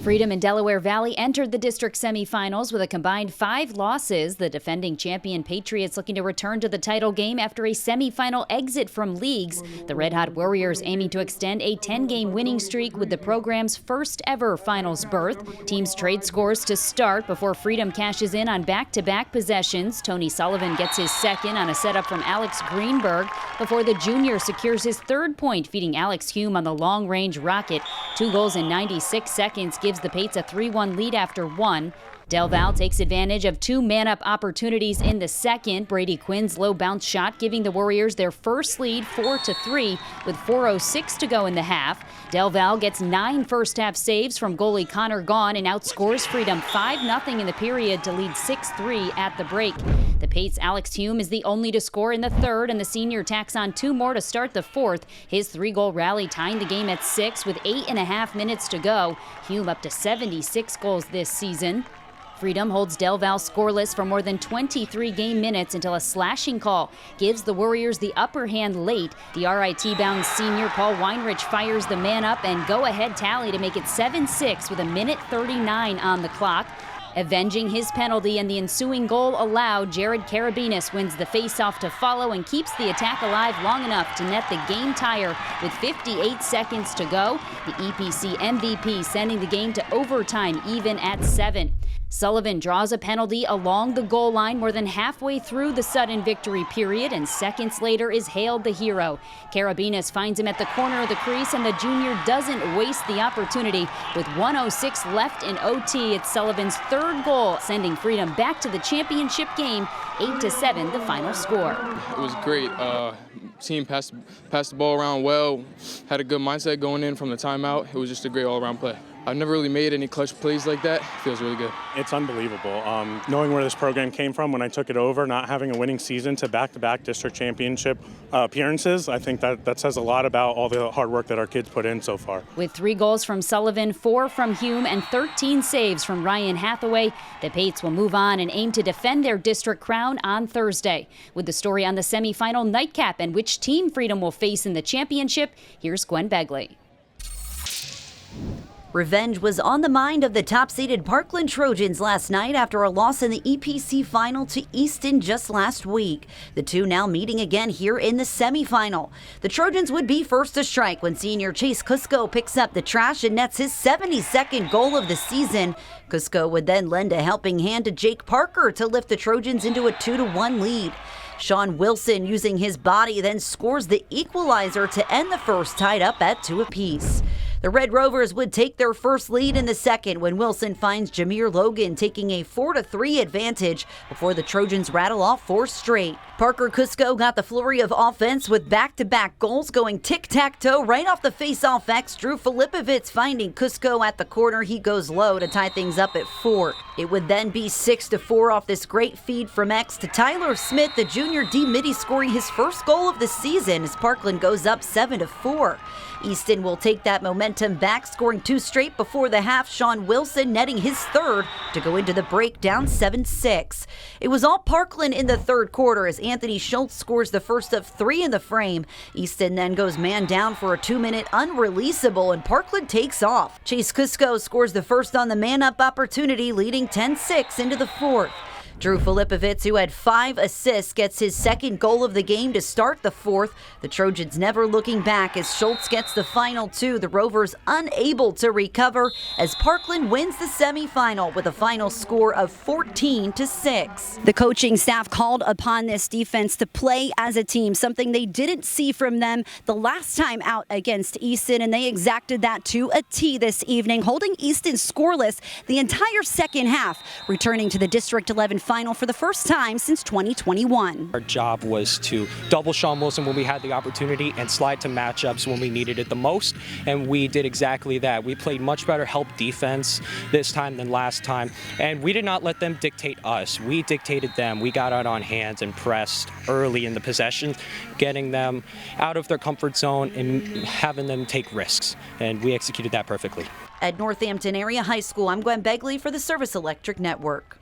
Freedom and Delaware Valley entered the district semifinals with a combined 5 losses. The defending champion Patriots looking to return to the title game after a semifinal exit from leagues. The Red Hot Warriors aiming to extend a 10-game winning streak with the program's first ever finals berth. Teams trade scores to start before Freedom cashes in on back-to-back possessions. Tony Sullivan gets his second on a setup from Alex Greenberg before the junior secures his third point, feeding Alex Hume on the long-range rocket. 2 goals in 96 seconds gives the Pates a 3-1 lead after 1. Del Val takes advantage of 2 man-up opportunities in the second. Brady Quinn's low bounce shot giving the Warriors their first lead 4-3 with 4:06 to go in the half. Del Val gets 9 first-half saves from goalie Connor Gaughan and outscores Freedom 5-0 in the period to lead 6-3 at the break. The Pates' Alex Hume is the only to score in the third, and the senior tacks on 2 more to start the fourth. His 3-goal rally tying the game at 6 with 8.5 minutes to go. Hume up to 76 goals this season. Freedom holds Del Val scoreless for more than 23 game minutes until a slashing call gives the Warriors the upper hand late. The RIT-bound senior Paul Weinrich fires the man-up and go-ahead tally to make it 7-6 with 1:39 on the clock. Avenging his penalty and the ensuing goal allowed, Jared Carabinas wins the faceoff to follow and keeps the attack alive long enough to net the game tire with 58 seconds to go. The EPC MVP sending the game to overtime even at 7. Sullivan draws a penalty along the goal line more than halfway through the sudden victory period, and seconds later is hailed the hero. Carabinas finds him at the corner of the crease, and the junior doesn't waste the opportunity. With 1:06 left in OT, it's Sullivan's third goal, sending Freedom back to the championship game, 8-7 the final score. It was great. Team passed the ball around well, had a good mindset going in from the timeout. It was just a great all-around play. I've never really made any clutch plays like that. It feels really good. It's unbelievable. Knowing where this program came from when I took it over, not having a winning season to back-to-back district championship appearances, I think that says a lot about all the hard work that our kids put in so far. With 3 goals from Sullivan, 4 from Hume, and 13 saves from Ryan Hathaway, the Pates will move on and aim to defend their district crown on Thursday. With the story on the semifinal nightcap and which team Freedom will face in the championship, here's Gwen Begley. Revenge was on the mind of the top-seeded Parkland Trojans last night after a loss in the EPC final to Easton just last week. The two now meeting again here in the semifinal. The Trojans would be first to strike when senior Chase Cusco picks up the trash and nets his 72nd goal of the season. Cusco would then lend a helping hand to Jake Parker to lift the Trojans into a 2-1 lead. Sean Wilson, using his body, then scores the equalizer to end the first, tied up at 2 apiece. The Red Rovers would take their first lead in the second when Wilson finds Jameer Logan taking a 4-3 advantage before the Trojans rattle off 4 straight. Parker Cusco got the flurry of offense with back-to-back goals going tic-tac-toe right off the face-off X. Drew Filipovitz finding Cusco at the corner. He goes low to tie things up at 4. It would then be 6-4 off this great feed from X to Tyler Smith, the junior D-Midi scoring his first goal of the season as Parkland goes up 7-4. Easton will take that momentum back, scoring 2 straight before the half. Sean Wilson netting his third to go into the break down 7-6. It was all Parkland in the third quarter as Anthony Schultz scores the first of 3 in the frame. Easton then goes man down for a 2-minute unreleasable and Parkland takes off. Chase Cusco scores the first on the man-up opportunity, leading 10-6 into the fourth. Drew Filipovitz, who had 5 assists, gets his second goal of the game to start the fourth. The Trojans never looking back as Schultz gets the final 2. The Rovers unable to recover as Parkland wins the semifinal with a final score of 14-6. The coaching staff called upon this defense to play as a team, something they didn't see from them the last time out against Easton, and they exacted that to a T this evening, holding Easton scoreless the entire second half, returning to the District 11 final for the first time since 2021. Our job was to double Sean Wilson when we had the opportunity and slide to matchups when we needed it the most, and we did exactly that. We played much better help defense this time than last time, and we did not let them dictate us. We dictated them. We got out on hands and pressed early in the possession, getting them out of their comfort zone and having them take risks, and we executed that perfectly. At Northampton Area High School, I'm Gwen Begley for the Service Electric Network.